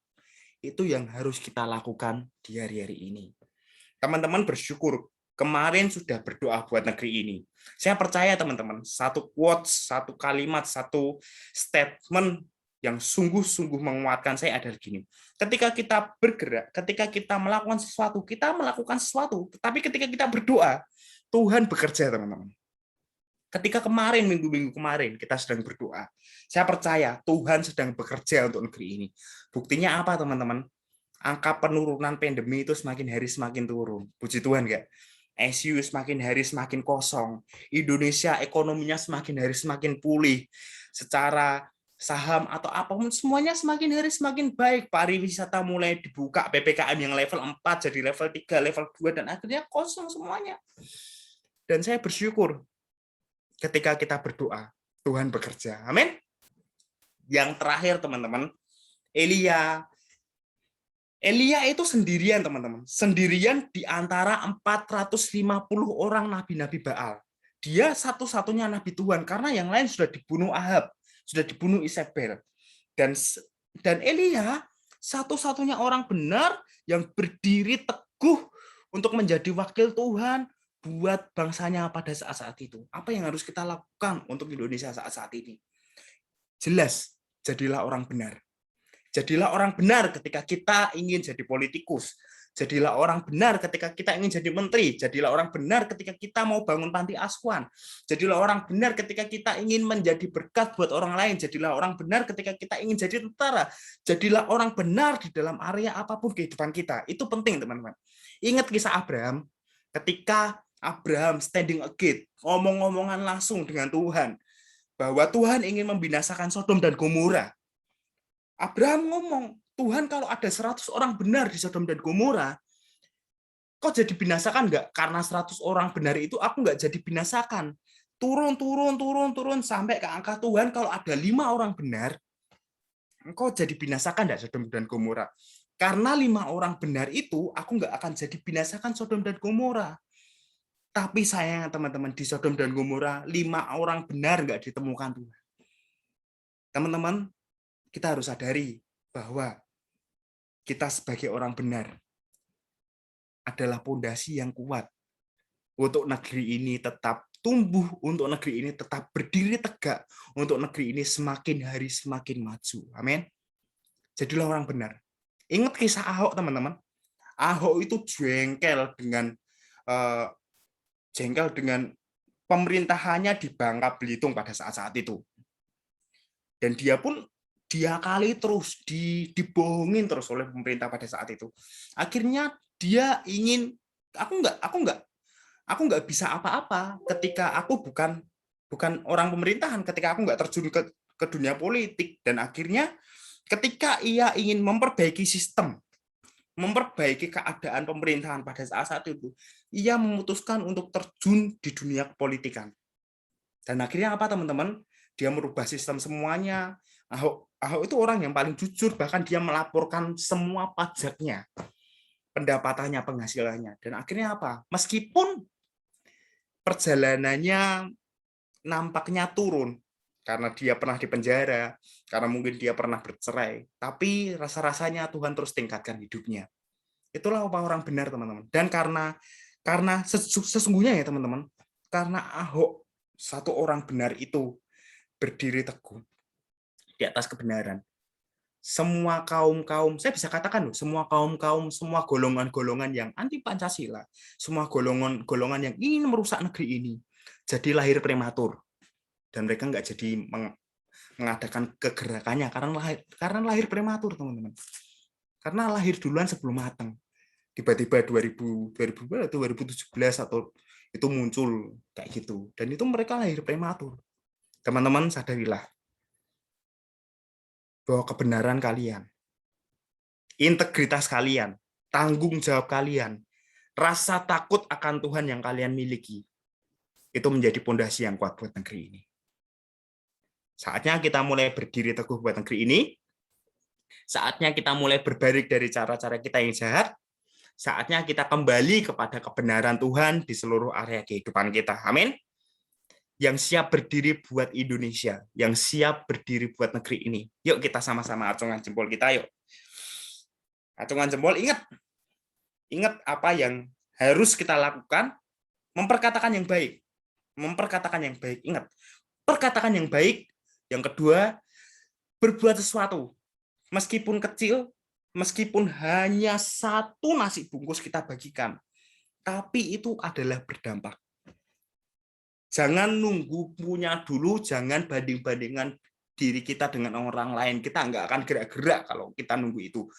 itu yang harus kita lakukan di hari-hari ini. Teman-teman bersyukur, kemarin sudah berdoa buat negeri ini. Saya percaya teman-teman, satu quotes, satu kalimat, satu statement yang sungguh-sungguh menguatkan saya adalah gini. Ketika kita bergerak, ketika kita melakukan sesuatu, kita melakukan sesuatu. Tetapi ketika kita berdoa, Tuhan bekerja teman-teman. Ketika kemarin, minggu-minggu kemarin, kita sedang berdoa. Saya percaya Tuhan sedang bekerja untuk negeri ini. Buktinya apa teman-teman? Angka penurunan pandemi itu semakin hari semakin turun. Puji Tuhan nggak? ICU semakin hari semakin kosong. Indonesia ekonominya semakin hari semakin pulih. Secara saham atau apapun semuanya semakin hari semakin baik. Pariwisata mulai dibuka, PPKM yang level 4 jadi level 3, level 2, dan akhirnya kosong semuanya. Dan saya bersyukur ketika kita berdoa, Tuhan bekerja. Amin. Yang terakhir teman-teman, Elia itu sendirian teman-teman, sendirian di antara 450 orang nabi-nabi Baal. Dia satu-satunya nabi Tuhan karena yang lain sudah dibunuh Ahab, sudah dibunuh Isabel. Dan Elia satu-satunya orang benar yang berdiri teguh untuk menjadi wakil Tuhan buat bangsanya pada saat-saat itu. Apa yang harus kita lakukan untuk Indonesia saat-saat ini? Jelas, jadilah orang benar. Jadilah orang benar ketika kita ingin jadi politikus. Jadilah orang benar ketika kita ingin jadi menteri. Jadilah orang benar ketika kita mau bangun panti asuhan. Jadilah orang benar ketika kita ingin menjadi berkat buat orang lain. Jadilah orang benar ketika kita ingin jadi tentara. Jadilah orang benar di dalam area apapun kehidupan kita. Itu penting teman-teman. Ingat kisah Abraham. Ketika Abraham standing against, ngomong-ngomongan langsung dengan Tuhan. Bahwa Tuhan ingin membinasakan Sodom dan Gomora. Abraham ngomong, Tuhan kalau ada 100 orang benar di Sodom dan Gomora, kok jadi binasakan nggak? Karena 100 orang benar itu aku nggak jadi binasakan. Turun sampai ke angka Tuhan kalau ada 5 orang benar, engkau jadi binasakan nggak Sodom dan Gomora? Karena 5 orang benar itu, aku nggak akan jadi binasakan Sodom dan Gomora. Tapi sayang teman-teman, di Sodom dan Gomora 5 orang benar nggak ditemukan Tuhan. Teman-teman, kita harus sadari bahwa kita sebagai orang benar adalah pondasi yang kuat untuk negeri ini tetap tumbuh, untuk negeri ini tetap berdiri tegak, untuk negeri ini semakin hari semakin maju. Amin. Jadilah orang benar. Ingat kisah Ahok teman-teman. Ahok itu jengkel dengan pemerintahannya di Bangka Belitung pada saat-saat itu. Dan dia pun diakali terus, dibohongin terus oleh pemerintah pada saat itu. Akhirnya dia ingin, aku nggak bisa apa-apa ketika aku bukan orang pemerintahan, ketika aku nggak terjun ke dunia politik. Dan akhirnya ketika ia ingin memperbaiki sistem, memperbaiki keadaan pemerintahan pada saat itu, ia memutuskan untuk terjun di dunia kepolitikan. Dan akhirnya apa teman-teman? Dia merubah sistem semuanya. Ahok itu orang yang paling jujur, bahkan dia melaporkan semua pajaknya, pendapatannya, penghasilannya. Dan akhirnya apa? Meskipun perjalanannya nampaknya turun karena dia pernah dipenjara, karena mungkin dia pernah bercerai, tapi rasa-rasanya Tuhan terus tingkatkan hidupnya. Itulah orang benar, teman-teman. Dan karena sesungguhnya ya, teman-teman, karena Ahok, satu orang benar itu berdiri teguh di atas kebenaran. Semua kaum-kaum, saya bisa katakan loh, semua kaum-kaum, semua golongan-golongan yang anti Pancasila, semua golongan-golongan yang ingin merusak negeri ini, jadi lahir prematur. Dan mereka nggak jadi mengadakan kegerakannya karena lahir prematur, teman-teman. Karena lahir duluan sebelum matang. Tiba-tiba 2017 atau itu muncul kayak gitu. Dan itu mereka lahir prematur. Teman-teman, sadarilah bahwa kebenaran kalian, integritas kalian, tanggung jawab kalian, rasa takut akan Tuhan yang kalian miliki, itu menjadi pondasi yang kuat buat negeri ini. Saatnya kita mulai berdiri teguh buat negeri ini. Saatnya kita mulai berbalik dari cara-cara kita yang jahat. Saatnya kita kembali kepada kebenaran Tuhan di seluruh area kehidupan kita. Amin. Yang siap berdiri buat Indonesia, yang siap berdiri buat negeri ini. Yuk kita sama-sama acungan jempol kita, yuk. Acungan jempol, ingat. Ingat apa yang harus kita lakukan, memperkatakan yang baik. Memperkatakan yang baik, ingat. Perkatakan yang baik. Yang kedua, berbuat sesuatu. Meskipun kecil, meskipun hanya satu nasi bungkus kita bagikan, tapi itu adalah berdampak. Jangan nunggu punya dulu, jangan banding-bandingkan diri kita dengan orang lain. Kita nggak akan gerak-gerak kalau kita nunggu itu.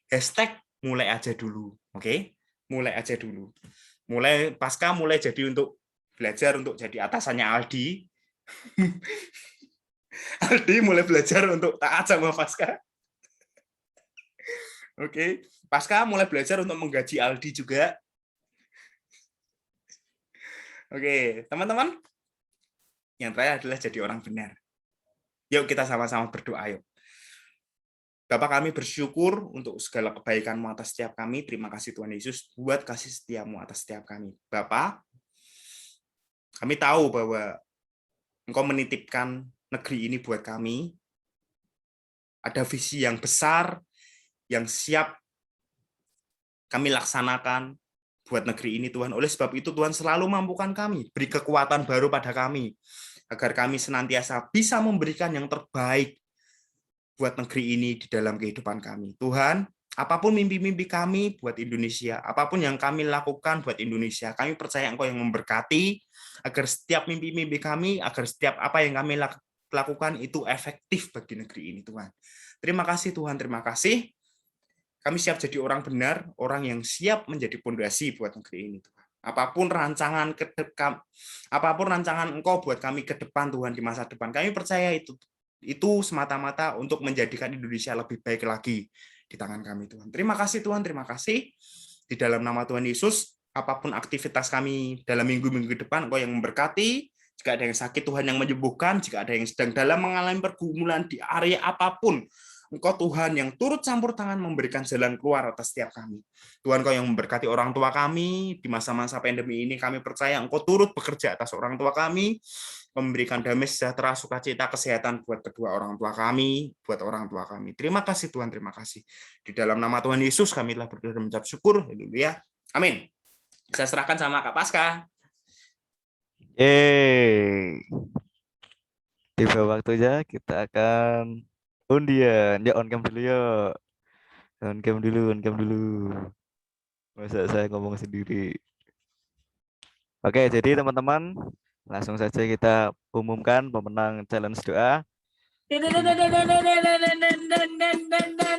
Hashtag mulai aja dulu, oke? Mulai aja dulu. Pasca mulai jadi untuk belajar untuk jadi atasannya Aldi. Aldi mulai belajar untuk taat sama Pasca. Oke, Pasca mulai belajar untuk menggaji Aldi juga. Oke, teman-teman, yang terakhir adalah jadi orang benar. Yuk kita sama-sama berdoa, yuk. Bapak, kami bersyukur untuk segala kebaikan-Mu atas setiap kami. Terima kasih Tuhan Yesus buat kasih setia-Mu atas setiap kami. Bapak, kami tahu bahwa Engkau menitipkan negeri ini buat kami. Ada visi yang besar, yang siap kami laksanakan buat negeri ini, Tuhan. Oleh sebab itu, Tuhan selalu mampukan kami, beri kekuatan baru pada kami, agar kami senantiasa bisa memberikan yang terbaik buat negeri ini di dalam kehidupan kami. Tuhan, apapun mimpi-mimpi kami buat Indonesia, apapun yang kami lakukan buat Indonesia, kami percaya Engkau yang memberkati, agar setiap mimpi-mimpi kami, agar setiap apa yang kami lakukan itu efektif bagi negeri ini, Tuhan. Terima kasih, Tuhan. Terima kasih. Kami siap jadi orang benar, orang yang siap menjadi pondasi buat negeri ini, Tuhan. Apapun rancangan Engkau buat kami ke depan, Tuhan, di masa depan, kami percaya itu semata-mata untuk menjadikan Indonesia lebih baik lagi di tangan kami, Tuhan. Terima kasih, Tuhan. Terima kasih. Di dalam nama Tuhan Yesus, apapun aktivitas kami dalam minggu-minggu depan, Engkau yang memberkati. Jika ada yang sakit, Tuhan yang menyembuhkan. Jika ada yang sedang dalam mengalami pergumulan di area apapun, Engkau Tuhan yang turut campur tangan memberikan jalan keluar atas setiap kami. Tuhan, Engkau yang memberkati orang tua kami di masa-masa pandemi ini. Kami percaya Engkau turut bekerja atas orang tua kami, memberikan damai sejahtera, sukacita, kesehatan buat kedua orang tua kami, buat orang tua kami. Terima kasih Tuhan, terima kasih. Di dalam nama Tuhan Yesus kami telah berdoa dan mengucap syukur. Haleluya. Amin. Saya serahkan sama Kak Pasca.
Tiba waktunya kita akan undian. Ya, on cam dulu ya. On cam dulu. Masa saya ngomong sendiri. Oke, jadi teman-teman, langsung saja kita umumkan pemenang challenge doa.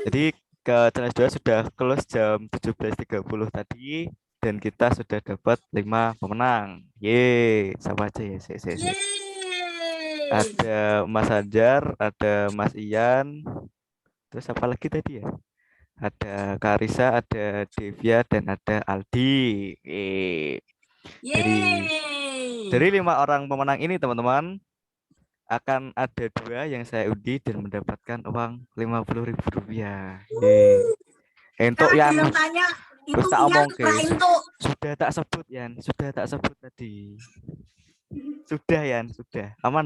Jadi ke challenge doa sudah close jam 17.30 tadi, dan kita sudah dapat 5 pemenang. Yeay, siapa aja ya? Ada Mas Anjar, ada Mas Ian, terus apa lagi tadi ya? Ada Karisa, ada Devia, dan ada Aldi. Dari 5 orang pemenang ini, teman-teman, akan ada 2 yang saya undi dan mendapatkan uang Rp50.000. Untuk yang Terus tak
Ian
omong
Rain tuh.
sudah tak sebut Yan, sudah tak sebut tadi. Sudah Yan, sudah. Aman.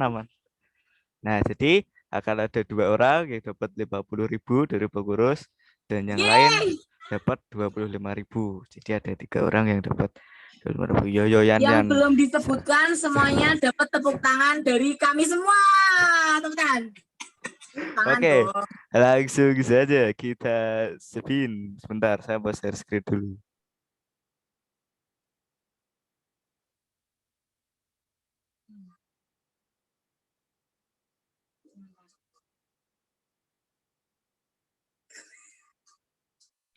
Nah, jadi akan ada 2 orang yang dapat 50.000 dari pengurus dan yang lain dapat 25.000. Jadi ada 3 orang yang dapat 25.000. Yo Yan.
Yang belum disebutkan semuanya dapat tepuk tangan dari kami semua. Tepuk tangan.
Oke, langsung saja kita spin. Sebentar, saya mau share screen dulu.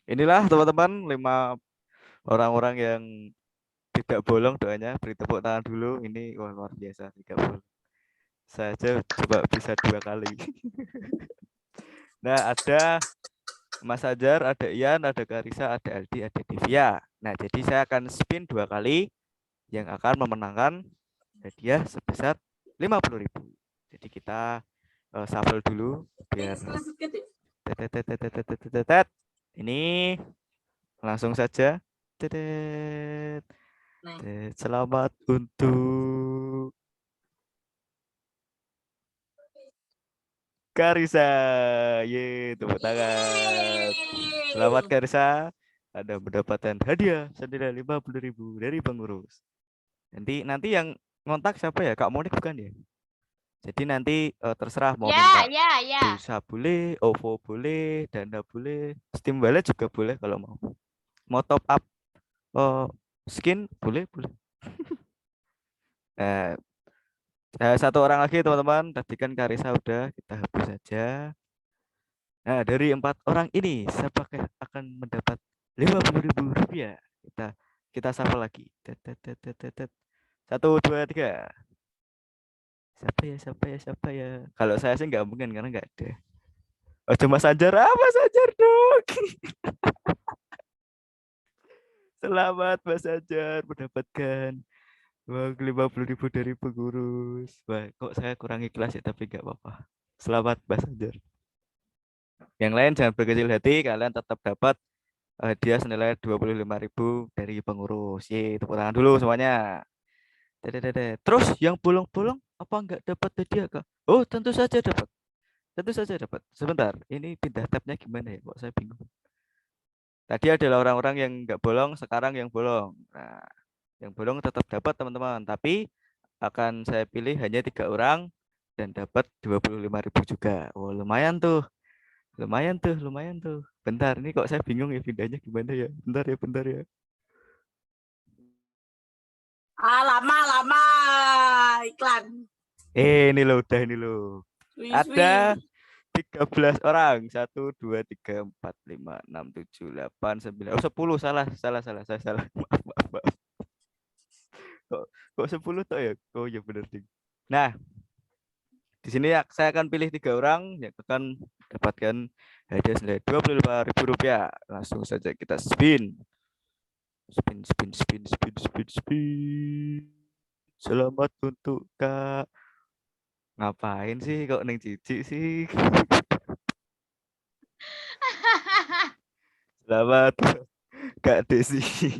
Inilah teman-teman 5 orang-orang yang tidak bolong doanya. Beri tepuk tangan dulu. Ini wah, luar biasa, 3 bolong. Saya aja coba bisa 2 kali. Nah, ada Mas Ajar, ada Ian, ada Karisa, ada Aldi, ada Divya. Nah, jadi saya akan spin 2 kali yang akan memenangkan hadiah sebesar 50.000. Jadi kita shuffle dulu biar ini langsung saja. Selamat untuk Karisa. Tepuk tangan. Selamat Karisa. Anda mendapatkan hadiah senilai 50.000 dari pengurus. Nanti yang ngontak siapa ya? Kak Monik bukan ya? Jadi nanti terserah mau minta pulsa boleh, OVO boleh, Dana boleh, Steam Wallet juga boleh kalau mau. Mau top up skin boleh. Satu orang lagi teman-teman. Tadi kan Karisa udah, kita hapus saja. Nah, dari 4 orang ini siapa akan mendapat 50.000 rupiah? Kita shuffle lagi. 1, 2, 3. Siapa ya? Kalau saya sih nggak mungkin karena nggak ada. Oh, cuma Sajar. Mas Sajar dong. Selamat Mas Sajar mendapatkan uang 50.000 dari pengurus. Wah, kok saya kurang ikhlas ya, tapi nggak apa-apa. Selamat Mas Sajar. Yang lain jangan berkecil hati, kalian tetap dapat hadiah senilai 25.000 dari pengurus. Tepuk tangan dulu semuanya. Terus yang bolong-bolong apa enggak dapat hadiah Kak? Oh, tentu saja dapat. Sebentar, ini pindah tabnya gimana ya? Kok saya bingung. Tadi adalah orang-orang yang enggak bolong, sekarang yang bolong. Nah, yang bolong tetap dapat teman-teman, tapi akan saya pilih hanya 3 orang dan dapat 25.000 juga. Oh, lumayan tuh. Bentar, ini kok saya bingung ya pindahnya gimana ya? Bentar ya.
Lama iklan.
Ini loh, udah ini loh. Ada 13 orang. 1, 2, 3, 4, 5, 6, 7, 8, 9. Oh, 10. Salah. Saya salah. Maaf. Kok 10 toh ya? Oh ya benar ding. Nah, di sini saya akan pilih 3 orang yang akan dapatkan hadiah senilai 25.000 rupiah. Langsung saja kita spin. Spin. Selamat untuk Kak. Ngapain sih kok neng Cici sih? Selamat Kak Desi.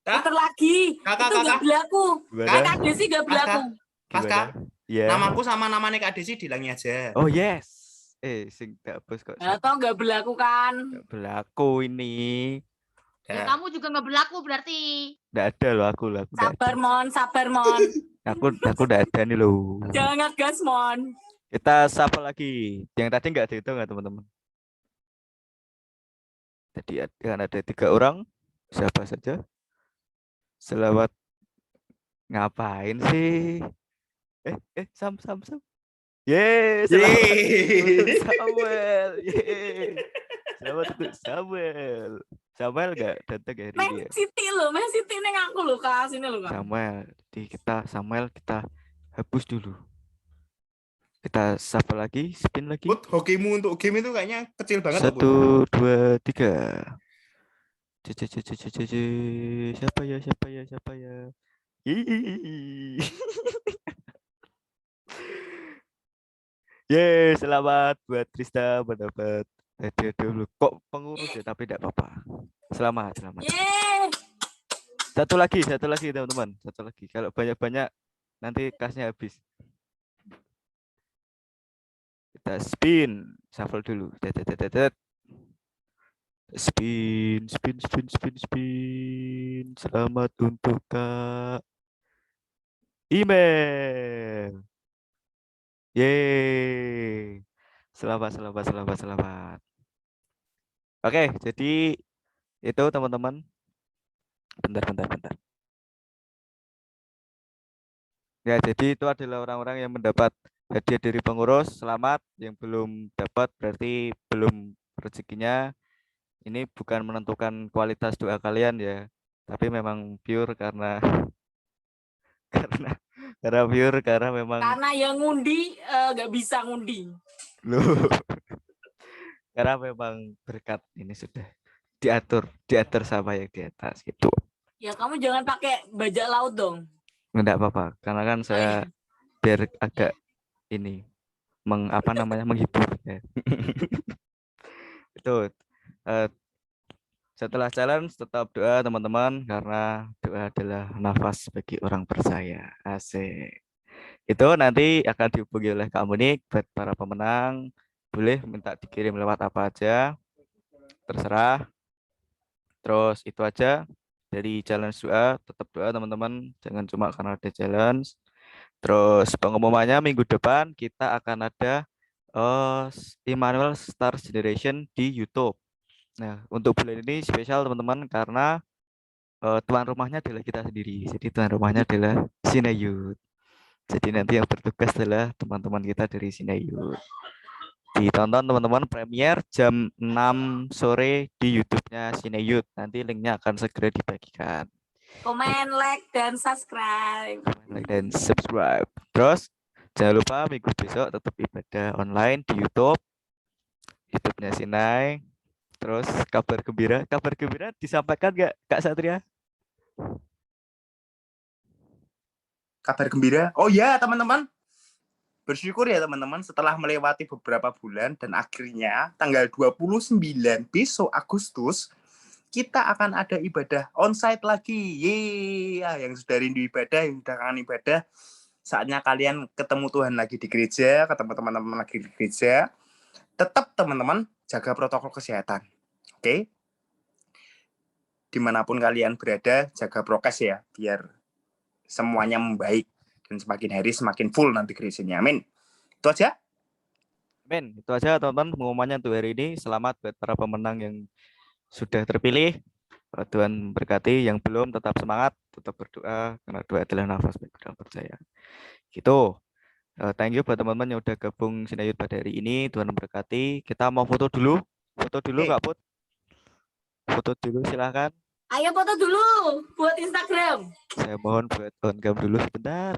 Putar lagi. Itu nggak berlaku. Kak Desi nggak berlaku.
Kak.
Ya.
Namaku sama namanya Kak Desi dilangi aja.
Oh yes. Sing tak bos kok.
Atau nggak berlaku kan?
Nggak berlaku ini.
Ya, kamu juga nggak berlaku berarti.
Nggak ada loh aku.
Sabar mon.
Aku udah ada nih loh.
Jangan gas mon.
Kita sapa lagi. Yang tadi nggak dihitung nggak teman-teman? Tadi ada 3 orang. Siapa saja? Selamat. Ngapain sih? Sam. Yes, Samuel. Selamat untuk Samuel. Samuel nggak datang hari ini ya?
Man City neng aku loh Kak, sini loh Kak.
Samuel kita hapus dulu. Kita shuffle lagi, spin lagi.
Hokimu untuk game itu kayaknya kecil banget.
1, 2, 3. Siapa ya? Selamat buat Trista mendapat hadiah dulu. Kok pengurus ya, tapi tidak apa-apa. Selamat, selamat.
Yeay.
Satu lagi teman-teman. Satu lagi. Kalau banyak-banyak nanti kasnya habis. Kita spin, shuffle dulu. Spin. Selamat untuk Kak Email. Yeay. Selamat. Oke, jadi itu teman-teman. Bentar. Ya, jadi itu adalah orang-orang yang mendapat hadiah dari pengurus. Selamat. Yang belum dapat berarti belum rezekinya. Ini bukan menentukan kualitas doa kalian ya, tapi memang pure karena karena memang
Karena yang ngundi nggak bisa ngundi.
loh. Karena memang berkat ini sudah diatur sama yang di atas gitu.
Ya kamu jangan pakai bajak laut dong.
Enggak apa-apa, karena kan saya biar agak ini menghibur ya. Itu setelah challenge tetap doa teman-teman, karena doa adalah nafas bagi orang percaya. Asik. Itu nanti akan dihubungi oleh Kak Munik buat para pemenang. Boleh minta dikirim lewat apa aja, terserah. Terus itu aja dari challenge doa. Tetap doa teman-teman, jangan cuma karena ada challenge. Terus pengumumannya minggu depan kita akan ada Immanuel Star Generation di YouTube. Nah, untuk bulan ini spesial teman-teman karena tuan rumahnya adalah kita sendiri. Jadi tuan rumahnya adalah Sinayut. Jadi nanti yang bertugas adalah teman-teman kita dari Sinayut. Ditonton teman-teman, premier jam 6 sore di YouTube-nya Sinayut. Nanti linknya akan segera dibagikan.
Komen, like, dan subscribe.
Terus jangan lupa minggu besok tetap ibadah online di YouTube-nya Sinai. Terus kabar gembira disampaikan nggak Kak Satria?
Kabar gembira. Oh ya teman-teman, bersyukur ya teman-teman setelah melewati beberapa bulan dan akhirnya tanggal 29 besok Agustus kita akan ada ibadah onsite lagi. Yeay, yang sudah rindu ibadah, yang sudah kangen ibadah, saatnya kalian ketemu Tuhan lagi di gereja, ketemu teman-teman lagi di gereja. Tetap teman-teman jaga protokol kesehatan. Oke? Dimanapun kalian berada, jaga prokes ya, biar semuanya membaik dan semakin hari semakin full nanti gerejanya. Amin. Itu aja.
Amin. Itu aja teman-teman pengumumannya untuk hari ini. Selamat buat para pemenang yang sudah terpilih. Tuhan berkati, yang belum tetap semangat, tetap berdoa karena doa adalah nafas bagi orang percaya. Gitu. Thank you buat teman-teman yang udah gabung Sinayut pada hari ini. Tuhan memberkati. Kita mau foto dulu. Kak Put. Foto dulu silakan.
Ayo foto dulu buat Instagram.
Saya mohon buat on cam dulu sebentar.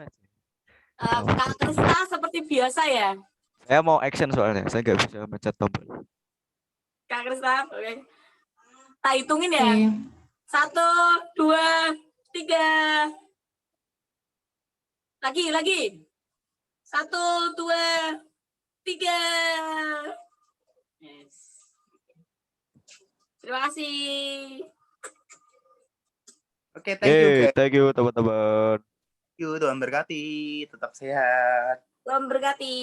Kak Krista seperti biasa ya.
Saya mau action soalnya. Saya nggak bisa mencet tombol.
Kak Krista, oke. Tak hitungin ya. 1, 2, 3. Lagi. 1, 2, 3. Yes. Terima kasih.
Oke, thank you guys.
Thank you teman-teman.
Tuhan berkati, tetap sehat.
Tuhan berkati.